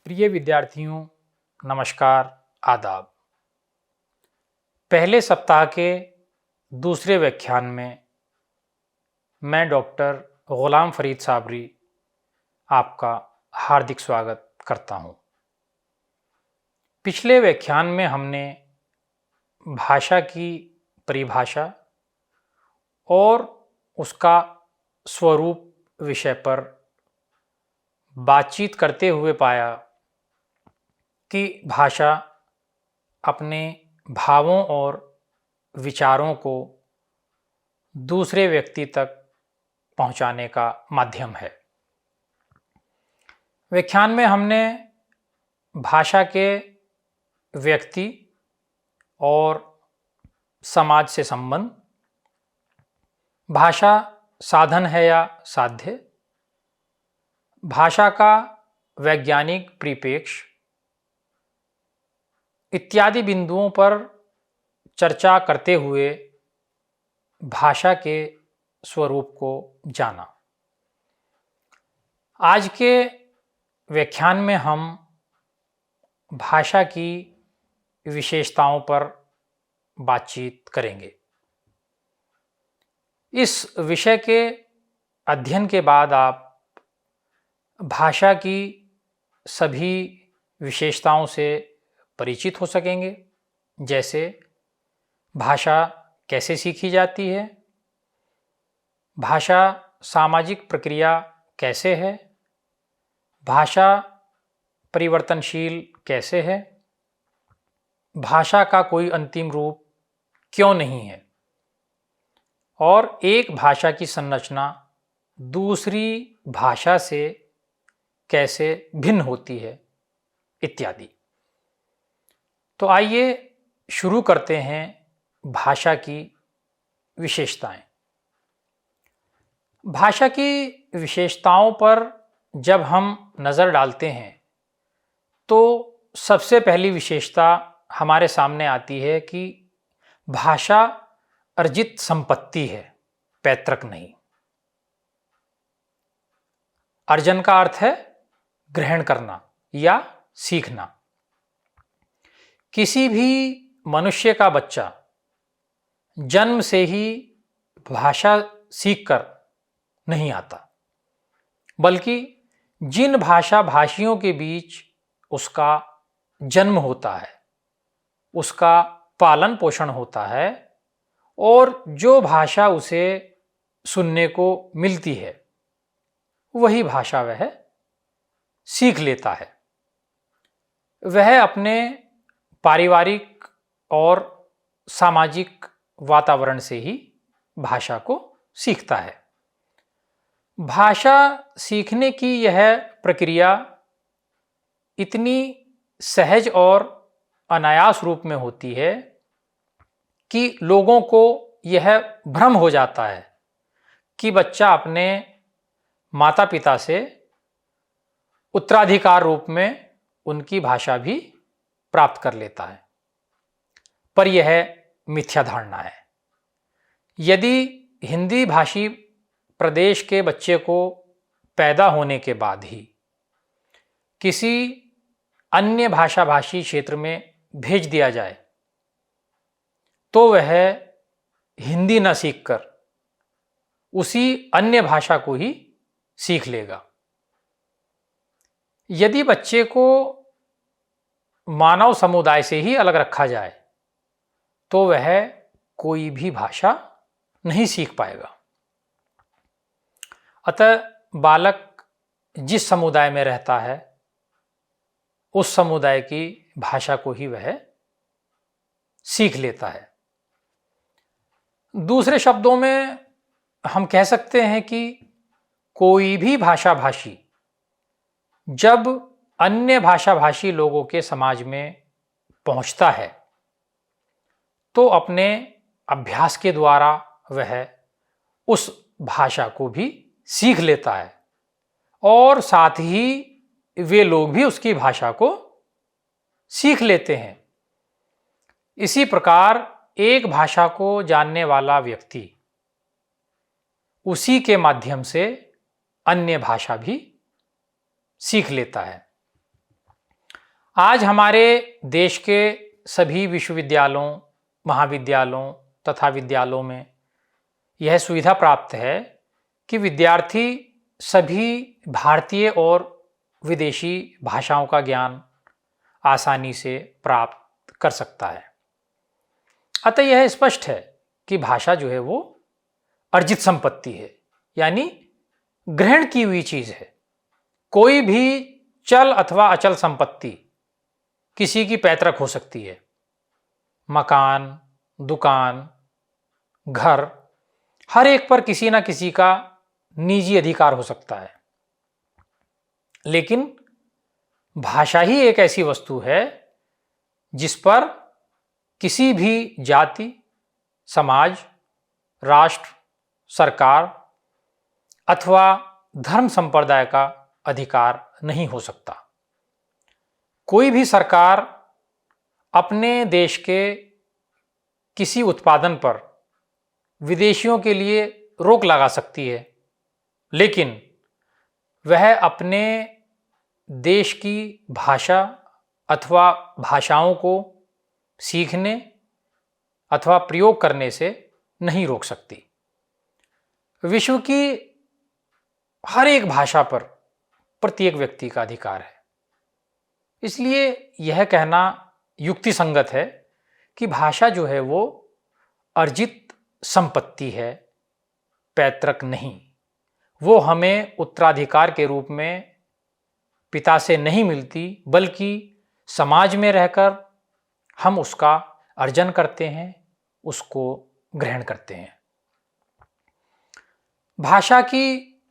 प्रिय विद्यार्थियों, नमस्कार, आदाब। पहले सप्ताह के दूसरे व्याख्यान में मैं डॉक्टर गुलाम फरीद साबरी आपका हार्दिक स्वागत करता हूं। पिछले व्याख्यान में हमने भाषा की परिभाषा और उसका स्वरूप विषय पर बातचीत करते हुए पाया कि भाषा अपने भावों और विचारों को दूसरे व्यक्ति तक पहुंचाने का माध्यम है। व्याख्यान में हमने भाषा के व्यक्ति और समाज से संबंध, भाषा साधन है या साध्य, भाषा का वैज्ञानिक परिप्रेक्ष्य इत्यादि बिंदुओं पर चर्चा करते हुए भाषा के स्वरूप को जाना। आज के व्याख्यान में हम भाषा की विशेषताओं पर बातचीत करेंगे। इस विषय के अध्ययन के बाद आप भाषा की सभी विशेषताओं से परिचित हो सकेंगे, जैसे भाषा कैसे सीखी जाती है, भाषा सामाजिक प्रक्रिया कैसे है, भाषा परिवर्तनशील कैसे है, भाषा का कोई अंतिम रूप क्यों नहीं है, और एक भाषा की संरचना दूसरी भाषा से कैसे भिन्न होती है, इत्यादि। तो आइए शुरू करते हैं भाषा की विशेषताएं। भाषा की विशेषताओं पर जब हम नज़र डालते हैं तो सबसे पहली विशेषता हमारे सामने आती है कि भाषा अर्जित संपत्ति है, पैतृक नहीं। अर्जन का अर्थ है ग्रहण करना या सीखना। किसी भी मनुष्य का बच्चा जन्म से ही भाषा सीखकर नहीं आता, बल्कि जिन भाषा भाषियों के बीच उसका जन्म होता है, उसका पालन पोषण होता है और जो भाषा उसे सुनने को मिलती है, वही भाषा वह सीख लेता है। वह अपने पारिवारिक और सामाजिक वातावरण से ही भाषा को सीखता है। भाषा सीखने की यह प्रक्रिया इतनी सहज और अनायास रूप में होती है कि लोगों को यह भ्रम हो जाता है कि बच्चा अपने माता पिता से उत्तराधिकार रूप में उनकी भाषा भी प्राप्त कर लेता है, पर यह मिथ्या धारणा है। यदि हिंदी भाषी प्रदेश के बच्चे को पैदा होने के बाद ही किसी अन्य भाषा भाषी क्षेत्र में भेज दिया जाए तो वह हिंदी न सीखकर उसी अन्य भाषा को ही सीख लेगा। यदि बच्चे को मानव समुदाय से ही अलग रखा जाए तो वह कोई भी भाषा नहीं सीख पाएगा। अतः बालक जिस समुदाय में रहता है उस समुदाय की भाषा को ही वह सीख लेता है। दूसरे शब्दों में हम कह सकते हैं कि कोई भी भाषा भाषी जब अन्य भाषा भाषी लोगों के समाज में पहुंचता है तो अपने अभ्यास के द्वारा वह उस भाषा को भी सीख लेता है और साथ ही वे लोग भी उसकी भाषा को सीख लेते हैं। इसी प्रकार एक भाषा को जानने वाला व्यक्ति उसी के माध्यम से अन्य भाषा भी सीख लेता है। आज हमारे देश के सभी विश्वविद्यालयों, महाविद्यालयों तथा विद्यालयों में यह सुविधा प्राप्त है कि विद्यार्थी सभी भारतीय और विदेशी भाषाओं का ज्ञान आसानी से प्राप्त कर सकता है। अतः यह स्पष्ट है कि भाषा जो है वो अर्जित संपत्ति है, यानी ग्रहण की हुई चीज है। कोई भी चल अथवा अचल संपत्ति किसी की पैतृक हो सकती है। मकान, दुकान, घर, हर एक पर किसी ना किसी का निजी अधिकार हो सकता है। लेकिन भाषा ही एक ऐसी वस्तु है जिस पर किसी भी जाति, समाज, राष्ट्र, सरकार अथवा धर्म संप्रदाय का अधिकार नहीं हो सकता। कोई भी सरकार अपने देश के किसी उत्पादन पर विदेशियों के लिए रोक लगा सकती है, लेकिन वह अपने देश की भाषा अथवा भाषाओं को सीखने अथवा प्रयोग करने से नहीं रोक सकती। विश्व की हर एक भाषा पर प्रत्येक व्यक्ति का अधिकार है। इसलिए यह कहना युक्तिसंगत है कि भाषा जो है वो अर्जित संपत्ति है, पैतृक नहीं। वो हमें उत्तराधिकार के रूप में पिता से नहीं मिलती, बल्कि समाज में रहकर हम उसका अर्जन करते हैं, उसको ग्रहण करते हैं। भाषा की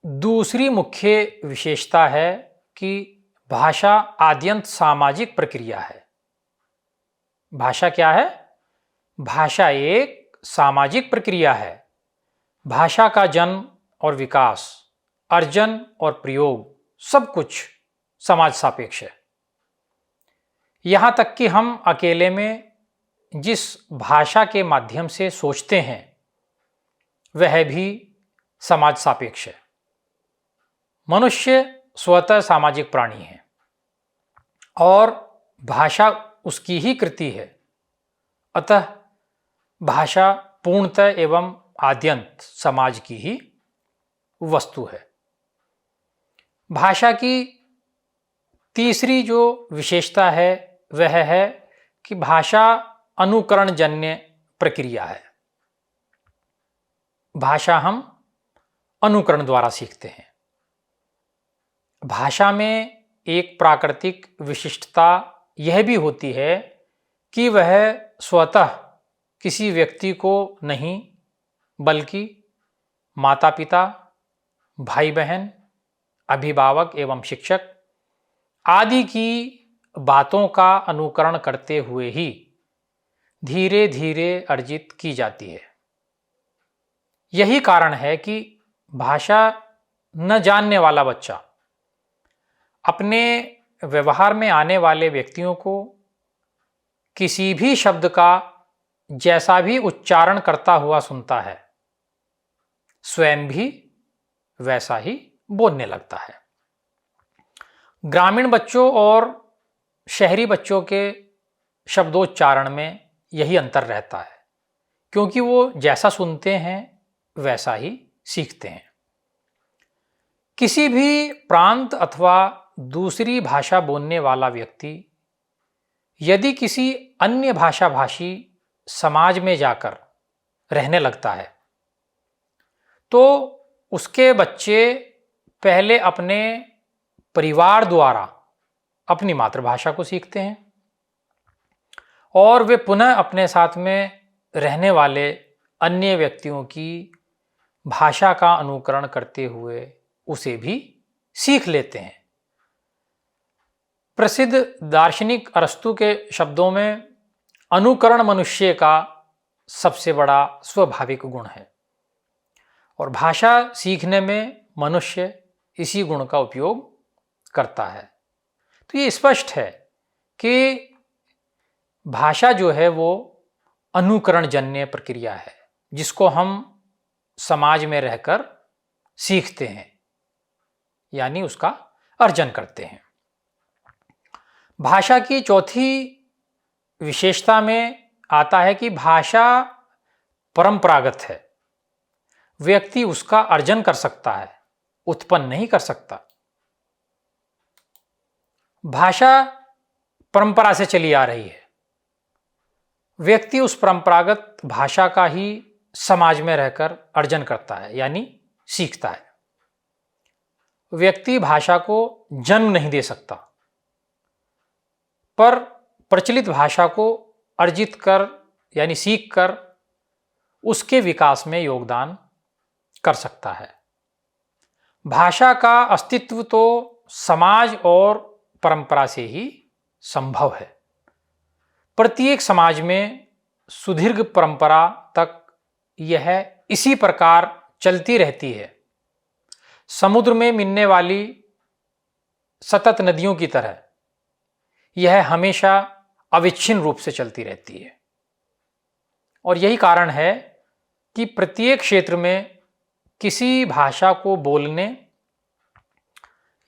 दूसरी मुख्य विशेषता है कि भाषा आद्यंत सामाजिक प्रक्रिया है। भाषा क्या है? भाषा एक सामाजिक प्रक्रिया है। भाषा का जन्म और विकास, अर्जन और प्रयोग सब कुछ समाज सापेक्ष है। यहां तक कि हम अकेले में जिस भाषा के माध्यम से सोचते हैं वह भी समाज सापेक्ष है। मनुष्य स्वतः सामाजिक प्राणी है और भाषा उसकी ही कृति है। अतः भाषा पूर्णतः एवं आद्यंत समाज की ही वस्तु है। भाषा की तीसरी जो विशेषता है वह है कि भाषा अनुकरणजन्य प्रक्रिया है। भाषा हम अनुकरण द्वारा सीखते हैं। भाषा में एक प्राकृतिक विशिष्टता यह भी होती है कि वह स्वतः किसी व्यक्ति को नहीं, बल्कि माता पिता, भाई बहन, अभिभावक एवं शिक्षक आदि की बातों का अनुकरण करते हुए ही धीरे धीरे अर्जित की जाती है। यही कारण है कि भाषा न जानने वाला बच्चा अपने व्यवहार में आने वाले व्यक्तियों को किसी भी शब्द का जैसा भी उच्चारण करता हुआ सुनता है, स्वयं भी वैसा ही बोलने लगता है। ग्रामीण बच्चों और शहरी बच्चों के शब्दोच्चारण में यही अंतर रहता है, क्योंकि वो जैसा सुनते हैं वैसा ही सीखते हैं। किसी भी प्रांत अथवा दूसरी भाषा बोलने वाला व्यक्ति यदि किसी अन्य भाषा भाषी समाज में जाकर रहने लगता है तो उसके बच्चे पहले अपने परिवार द्वारा अपनी मातृभाषा को सीखते हैं और वे पुनः अपने साथ में रहने वाले अन्य व्यक्तियों की भाषा का अनुकरण करते हुए उसे भी सीख लेते हैं। प्रसिद्ध दार्शनिक अरस्तु के शब्दों में अनुकरण मनुष्य का सबसे बड़ा स्वाभाविक गुण है और भाषा सीखने में मनुष्य इसी गुण का उपयोग करता है। तो ये स्पष्ट है कि भाषा जो है वो अनुकरणजन्य प्रक्रिया है, जिसको हम समाज में रहकर सीखते हैं, यानी उसका अर्जन करते हैं। भाषा की चौथी विशेषता में आता है कि भाषा परंपरागत है। व्यक्ति उसका अर्जन कर सकता है, उत्पन्न नहीं कर सकता। भाषा परंपरा से चली आ रही है। व्यक्ति उस परंपरागत भाषा का ही समाज में रहकर अर्जन करता है, यानी सीखता है। व्यक्ति भाषा को जन्म नहीं दे सकता, पर प्रचलित भाषा को अर्जित कर यानी सीख कर उसके विकास में योगदान कर सकता है। भाषा का अस्तित्व तो समाज और परंपरा से ही संभव है। प्रत्येक समाज में सुदीर्घ परंपरा तक यह इसी प्रकार चलती रहती है। समुद्र में मिलने वाली सतत नदियों की तरह यह हमेशा अविच्छिन्न रूप से चलती रहती है। और यही कारण है कि प्रत्येक क्षेत्र में किसी भाषा को बोलने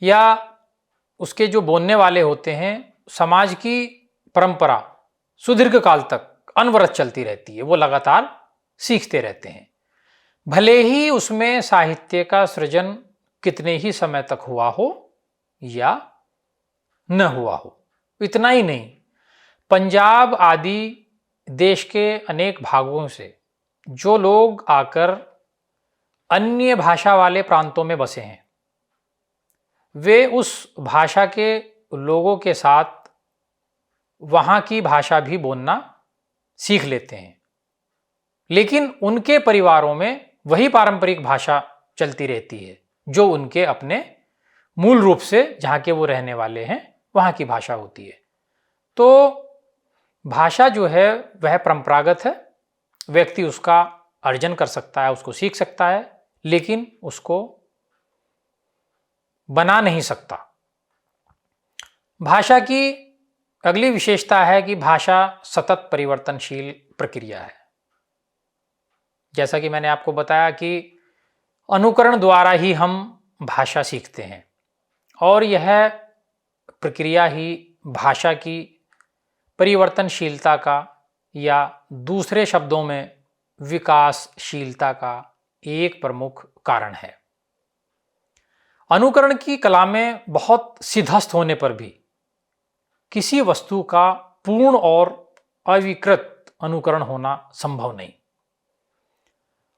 या उसके जो बोलने वाले होते हैं, समाज की परंपरा सुदीर्घ काल तक अनवरत चलती रहती है। वो लगातार सीखते रहते हैं, भले ही उसमें साहित्य का सृजन कितने ही समय तक हुआ हो या न हुआ हो। इतना ही नहीं, पंजाब आदि देश के अनेक भागों से जो लोग आकर अन्य भाषा वाले प्रांतों में बसे हैं, वे उस भाषा के लोगों के साथ वहाँ की भाषा भी बोलना सीख लेते हैं, लेकिन उनके परिवारों में वही पारंपरिक भाषा चलती रहती है जो उनके अपने मूल रूप से जहाँ के वो रहने वाले हैं वहाँ की भाषा होती है। तो भाषा जो है वह परंपरागत है। व्यक्ति उसका अर्जन कर सकता है, उसको सीख सकता है, लेकिन उसको बना नहीं सकता। भाषा की अगली विशेषता है कि भाषा सतत परिवर्तनशील प्रक्रिया है। जैसा कि मैंने आपको बताया कि अनुकरण द्वारा ही हम भाषा सीखते हैं, और यह प्रक्रिया ही भाषा की परिवर्तनशीलता का या दूसरे शब्दों में विकासशीलता का एक प्रमुख कारण है। अनुकरण की कला में बहुत सिद्धस्थ होने पर भी किसी वस्तु का पूर्ण और अविकृत अनुकरण होना संभव नहीं।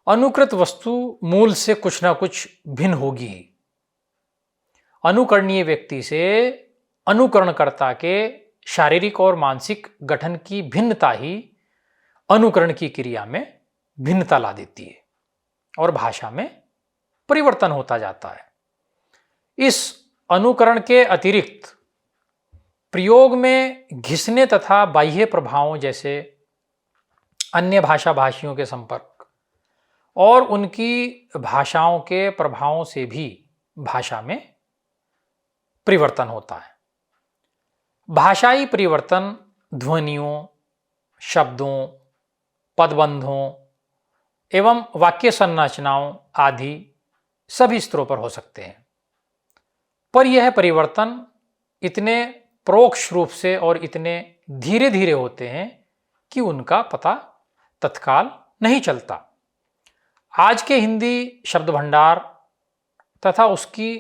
अनुकृत वस्तु मूल से कुछ ना कुछ भिन्न होगी ही। अनुकरणीय व्यक्ति से अनुकरणकर्ता के शारीरिक और मानसिक गठन की भिन्नता ही अनुकरण की क्रिया में भिन्नता ला देती है और भाषा में परिवर्तन होता जाता है। इस अनुकरण के अतिरिक्त प्रयोग में घिसने तथा बाह्य प्रभावों जैसे अन्य भाषा भाषियों के संपर्क और उनकी भाषाओं के प्रभावों से भी भाषा में परिवर्तन होता है। भाषाई परिवर्तन ध्वनियों, शब्दों, पदबंधों एवं वाक्य संरचनाओं आदि सभी स्तरों पर हो सकते हैं, पर यह परिवर्तन इतने परोक्ष रूप से और इतने धीरे धीरे होते हैं कि उनका पता तत्काल नहीं चलता। आज के हिंदी शब्द भंडार तथा उसकी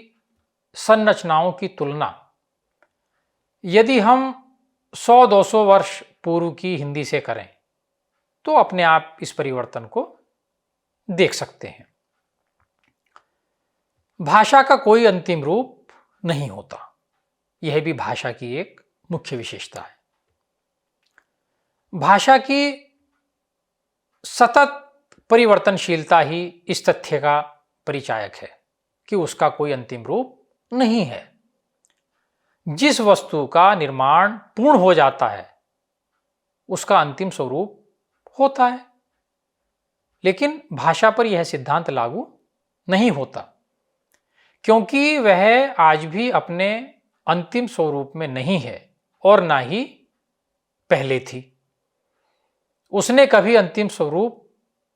संरचनाओं की तुलना यदि हम 100-200 वर्ष पूर्व की हिंदी से करें तो अपने आप इस परिवर्तन को देख सकते हैं। भाषा का कोई अंतिम रूप नहीं होता, यह भी भाषा की एक मुख्य विशेषता है। भाषा की सतत परिवर्तनशीलता ही इस तथ्य का परिचायक है कि उसका कोई अंतिम रूप नहीं है। जिस वस्तु का निर्माण पूर्ण हो जाता है उसका अंतिम स्वरूप होता है, लेकिन भाषा पर यह सिद्धांत लागू नहीं होता, क्योंकि वह आज भी अपने अंतिम स्वरूप में नहीं है और ना ही पहले थी। उसने कभी अंतिम स्वरूप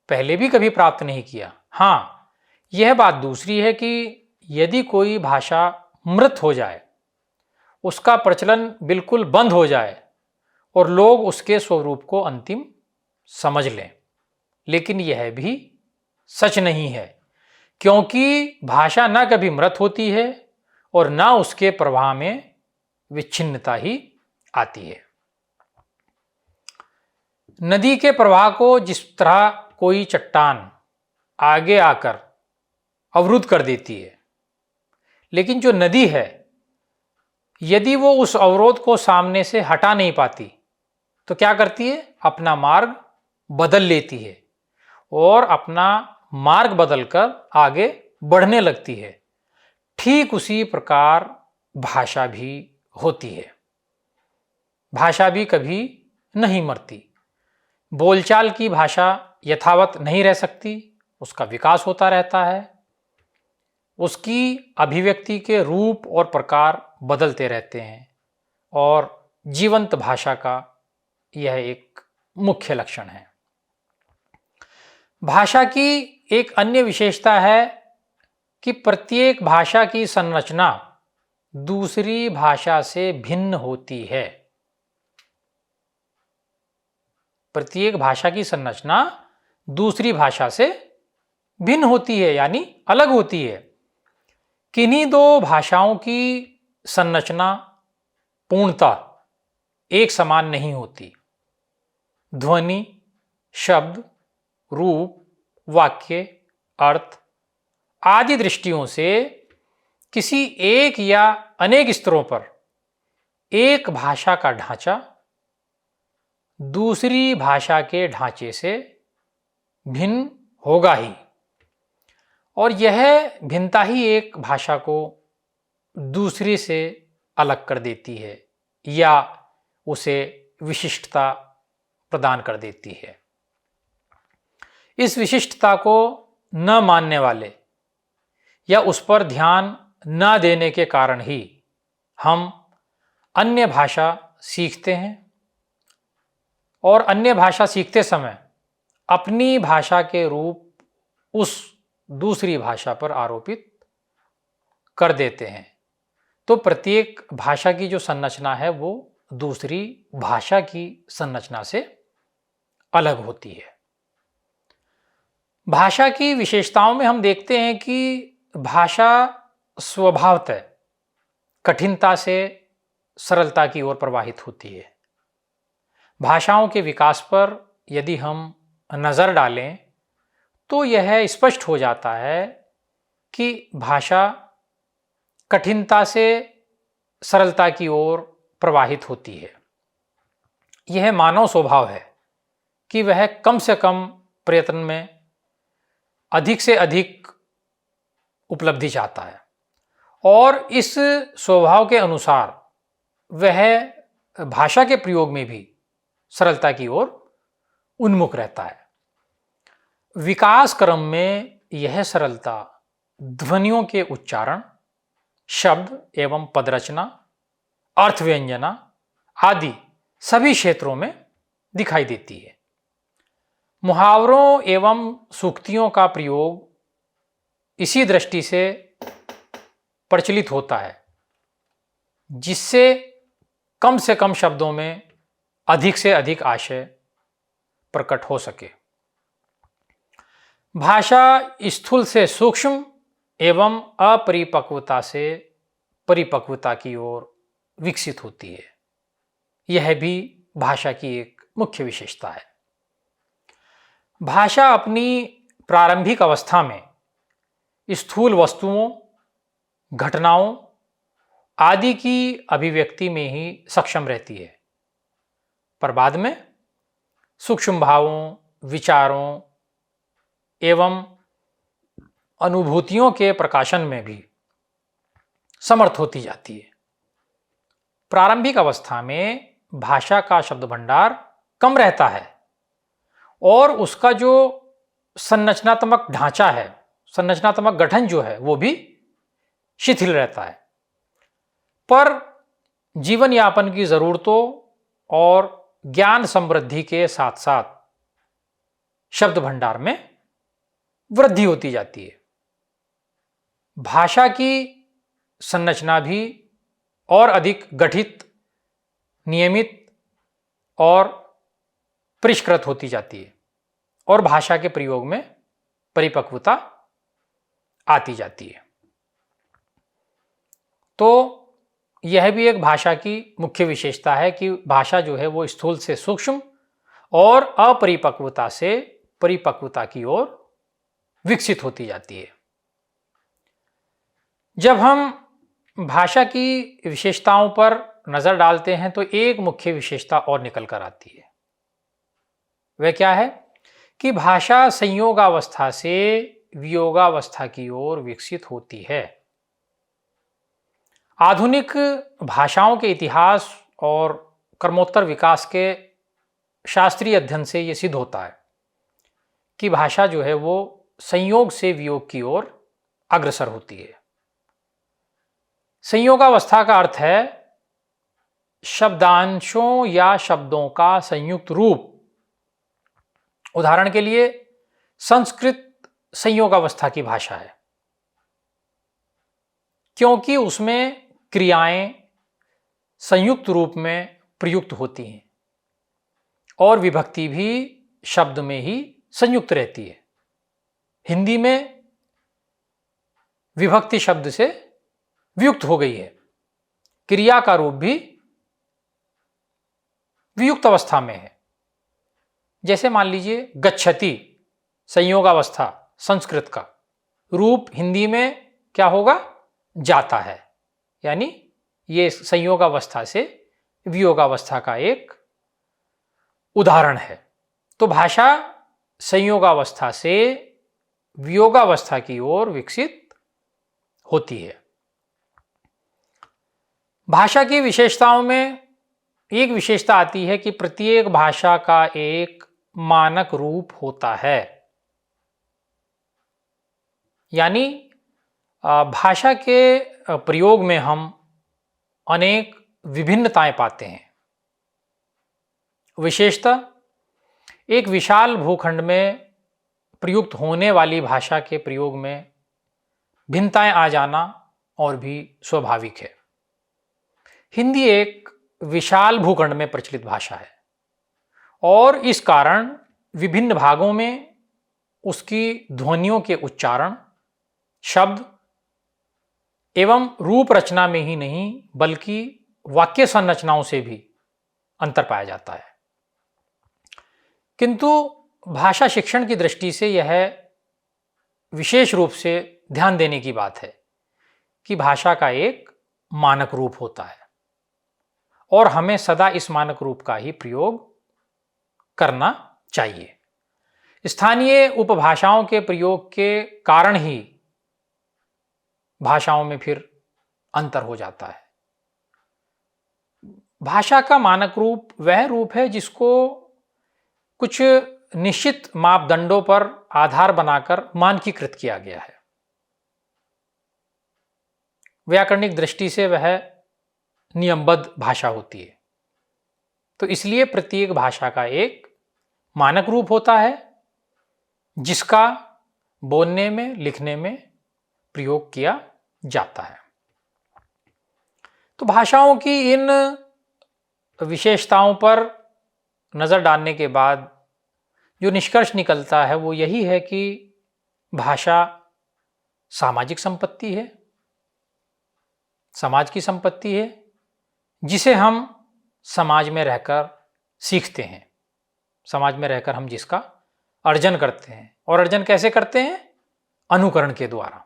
पहले भी कभी प्राप्त नहीं किया। हाँ, यह बात दूसरी है कि यदि कोई भाषा मृत हो जाए, उसका प्रचलन बिल्कुल बंद हो जाए और लोग उसके स्वरूप को अंतिम समझ लें। लेकिन यह भी सच नहीं है, क्योंकि भाषा न कभी मृत होती है और न उसके प्रवाह में विच्छिन्नता ही आती है। नदी के प्रवाह को जिस तरह कोई चट्टान आगे आकर अवरुद्ध कर देती है, लेकिन जो नदी है यदि वो उस अवरोध को सामने से हटा नहीं पाती तो क्या करती है, अपना मार्ग बदल लेती है और अपना मार्ग बदलकर आगे बढ़ने लगती है। ठीक उसी प्रकार भाषा भी होती है। भाषा भी कभी नहीं मरती। बोलचाल की भाषा यथावत नहीं रह सकती, उसका विकास होता रहता है। उसकी अभिव्यक्ति के रूप और प्रकार बदलते रहते हैं और जीवंत भाषा का यह एक मुख्य लक्षण है। भाषा की एक अन्य विशेषता है कि प्रत्येक भाषा की संरचना दूसरी भाषा से भिन्न होती है। प्रत्येक भाषा की संरचना दूसरी भाषा से भिन्न होती है, यानी अलग होती है। किन्हीं दो भाषाओं की संरचना पूर्णतः एक समान नहीं होती। ध्वनि, शब्द, रूप, वाक्य, अर्थ आदि दृष्टियों से किसी एक या अनेक स्तरों पर एक भाषा का ढांचा दूसरी भाषा के ढांचे से भिन्न होगा ही, और यह भिन्नता ही एक भाषा को दूसरी से अलग कर देती है या उसे विशिष्टता प्रदान कर देती है। इस विशिष्टता को न मानने वाले या उस पर ध्यान न देने के कारण ही हम अन्य भाषा सीखते हैं और अन्य भाषा सीखते समय अपनी भाषा के रूप उस दूसरी भाषा पर आरोपित कर देते हैं। तो प्रत्येक भाषा की जो संरचना है वो दूसरी भाषा की संरचना से अलग होती है। भाषा की विशेषताओं में हम देखते हैं कि भाषा स्वभावतः कठिनता से सरलता की ओर प्रवाहित होती है। भाषाओं के विकास पर यदि हम नज़र डालें तो यह स्पष्ट हो जाता है कि भाषा कठिनता से सरलता की ओर प्रवाहित होती है। यह मानव स्वभाव है कि वह कम से कम प्रयत्न में अधिक से अधिक उपलब्धि चाहता है और इस स्वभाव के अनुसार वह भाषा के प्रयोग में भी सरलता की ओर उन्मुख रहता है। विकास क्रम में यह सरलता ध्वनियों के उच्चारण, शब्द एवं पदरचना, अर्थव्यंजना आदि सभी क्षेत्रों में दिखाई देती है। मुहावरों एवं सूक्तियों का प्रयोग इसी दृष्टि से प्रचलित होता है जिससे कम से कम शब्दों में अधिक से अधिक आशय प्रकट हो सके। भाषा स्थूल से सूक्ष्म एवं अपरिपक्वता से परिपक्वता की ओर विकसित होती है। यह भी भाषा की एक मुख्य विशेषता है। भाषा अपनी प्रारंभिक अवस्था में स्थूल वस्तुओं, घटनाओं आदि की अभिव्यक्ति में ही सक्षम रहती है, पर बाद में सूक्ष्म भावों, विचारों एवं अनुभूतियों के प्रकाशन में भी समर्थ होती जाती है। प्रारंभिक अवस्था में भाषा का शब्द भंडार कम रहता है और उसका जो संरचनात्मक ढांचा है, संरचनात्मक गठन जो है वो भी शिथिल रहता है, पर जीवन यापन की जरूरतों और ज्ञान समृद्धि के साथ साथ शब्द भंडार में वृद्धि होती जाती है। भाषा की संरचना भी और अधिक गठित, नियमित और परिष्कृत होती जाती है और भाषा के प्रयोग में परिपक्वता आती जाती है। तो यह भी एक भाषा की मुख्य विशेषता है कि भाषा जो है वो स्थूल से सूक्ष्म और अपरिपक्वता से परिपक्वता की ओर विकसित होती जाती है। जब हम भाषा की विशेषताओं पर नजर डालते हैं तो एक मुख्य विशेषता और निकल कर आती है। वह क्या है कि भाषा संयोगावस्था से वियोगावस्था की ओर विकसित होती है। आधुनिक भाषाओं के इतिहास और क्रमोत्तर विकास के शास्त्रीय अध्ययन से यह सिद्ध होता है कि भाषा जो है वो संयोग से वियोग की ओर अग्रसर होती है। संयोगावस्था का अर्थ है शब्दांशों या शब्दों का संयुक्त रूप। उदाहरण के लिए संस्कृत संयोगावस्था की भाषा है क्योंकि उसमें क्रियाएं संयुक्त रूप में प्रयुक्त होती हैं और विभक्ति भी शब्द में ही संयुक्त रहती है। हिंदी में विभक्ति शब्द से वियुक्त हो गई है, क्रिया का रूप भी वियुक्त अवस्था में है। जैसे मान लीजिए गच्छति संयोगावस्था संस्कृत का, रूप हिंदी में क्या होगा, जाता है, यानी ये संयोगावस्था से वियोगावस्था का एक उदाहरण है। तो भाषा संयोगावस्था से वियोगावस्था की ओर विकसित होती है। भाषा की विशेषताओं में एक विशेषता आती है कि प्रत्येक भाषा का एक मानक रूप होता है, यानी भाषा के प्रयोग में हम अनेक विभिन्नताएं पाते हैं। विशेषतः एक विशाल भूखंड में प्रयुक्त होने वाली भाषा के प्रयोग में भिन्नताएं आ जाना और भी स्वाभाविक है। हिंदी एक विशाल भूखंड में प्रचलित भाषा है और इस कारण विभिन्न भागों में उसकी ध्वनियों के उच्चारण, शब्द एवं रूप रचना में ही नहीं बल्कि वाक्य संरचनाओं से भी अंतर पाया जाता है। किंतु भाषा शिक्षण की दृष्टि से यह विशेष रूप से ध्यान देने की बात है कि भाषा का एक मानक रूप होता है और हमें सदा इस मानक रूप का ही प्रयोग करना चाहिए। स्थानीय उपभाषाओं के प्रयोग के कारण ही भाषाओं में फिर अंतर हो जाता है। भाषा का मानक रूप वह रूप है जिसको कुछ निश्चित मापदंडों पर आधार बनाकर मानकीकृत किया गया है। व्याकरणिक दृष्टि से वह नियमबद्ध भाषा होती है। तो इसलिए प्रत्येक भाषा का एक मानक रूप होता है जिसका बोलने में, लिखने में प्रयोग किया जाता है। तो भाषाओं की इन विशेषताओं पर नजर डालने के बाद जो निष्कर्ष निकलता है वो यही है कि भाषा सामाजिक संपत्ति है, समाज की संपत्ति है जिसे हम समाज में रहकर सीखते हैं। समाज में रहकर हम जिसका अर्जन करते हैं, और अर्जन कैसे करते हैं? अनुकरण के द्वारा।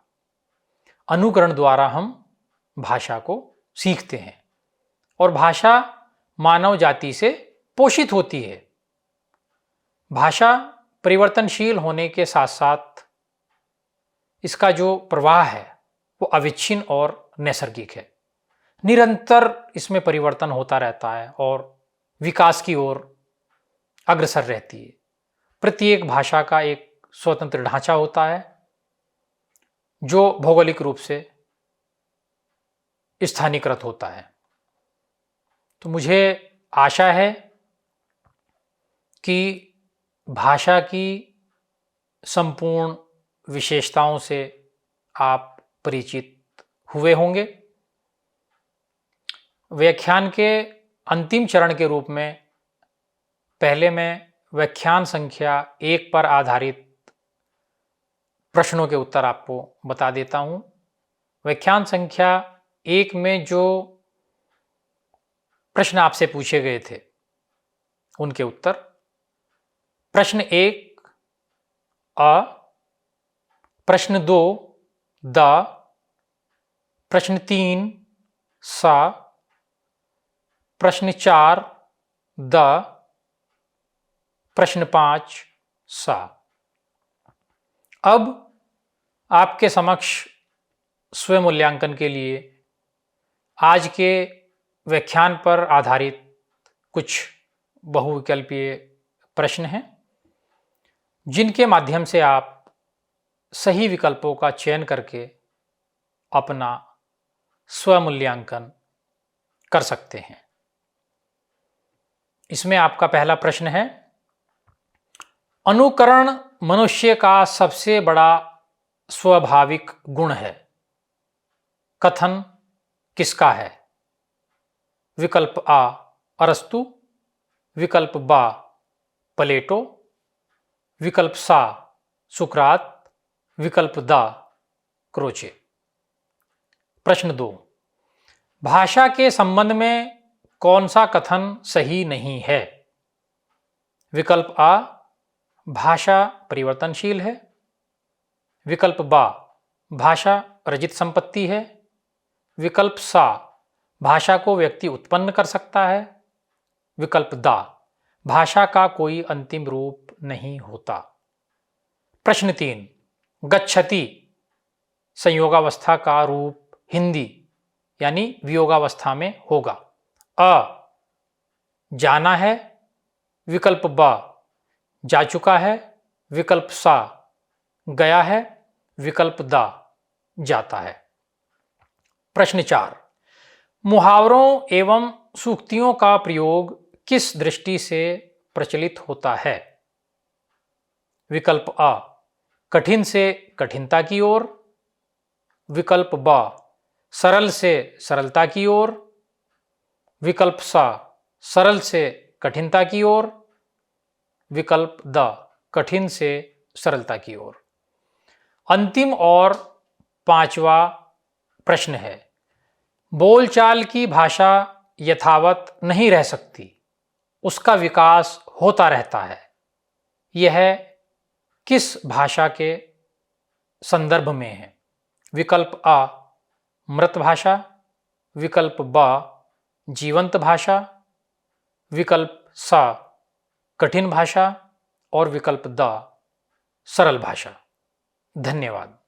अनुकरण द्वारा हम भाषा को सीखते हैं और भाषा मानव जाति से पोषित होती है। भाषा परिवर्तनशील होने के साथ साथ इसका जो प्रवाह है वो अविच्छिन्न और नैसर्गिक है। निरंतर इसमें परिवर्तन होता रहता है और विकास की ओर अग्रसर रहती है। प्रत्येक भाषा का एक स्वतंत्र ढांचा होता है जो भौगोलिक रूप से स्थानीयकृत होता है। तो मुझे आशा है कि भाषा की संपूर्ण विशेषताओं से आप परिचित हुए होंगे। व्याख्यान के अंतिम चरण के रूप में पहले मैं व्याख्यान संख्या 1 पर आधारित प्रश्नों के उत्तर आपको बता देता हूं। व्याख्यान संख्या 1 में जो प्रश्न आपसे पूछे गए थे उनके उत्तर। प्रश्न 1 अ, प्रश्न 2 द, प्रश्न 3 सा, प्रश्न 4 द, प्रश्न 5 सा। अब आपके समक्ष स्वयं मूल्यांकन के लिए आज के व्याख्यान पर आधारित कुछ बहुविकल्पीय प्रश्न हैं, जिनके माध्यम से आप सही विकल्पों का चयन करके अपना स्वमूल्यांकन कर सकते हैं। इसमें आपका पहला प्रश्न है, अनुकरण मनुष्य का सबसे बड़ा स्वाभाविक गुण है। कथन किसका है? विकल्प आ अरस्तु, विकल्प बा प्लेटो, विकल्प सा सुकरात, विकल्प दा क्रोचे। प्रश्न 2, भाषा के संबंध में कौन सा कथन सही नहीं है? विकल्प आ, भाषा परिवर्तनशील है, विकल्प बा, भाषा रजित संपत्ति है, विकल्प सा, भाषा को व्यक्ति उत्पन्न कर सकता है, विकल्प दा, भाषा का कोई अंतिम रूप नहीं होता। प्रश्न 3, गच्छति संयोगावस्था का रूप हिंदी यानी वियोगावस्था में होगा। अ, जाना है, विकल्प ब, जा चुका है, विकल्प सा, गया है, विकल्प दा, जाता है। प्रश्न 4, मुहावरों एवं सूक्तियों का प्रयोग किस दृष्टि से प्रचलित होता है? विकल्प आ, कठिन से कठिनता की ओर, विकल्प ब, सरल से सरलता की ओर, विकल्प सा, सरल से कठिनता की ओर, विकल्प द, कठिन से सरलता की ओर। अंतिम और 5वां प्रश्न है, बोलचाल की भाषा यथावत नहीं रह सकती, उसका विकास होता रहता है। यह किस भाषा के संदर्भ में है? विकल्प आ, मृत भाषा, विकल्प ब, जीवंत भाषा, विकल्प सा, कठिन भाषा और विकल्प द, सरल भाषा। धन्यवाद।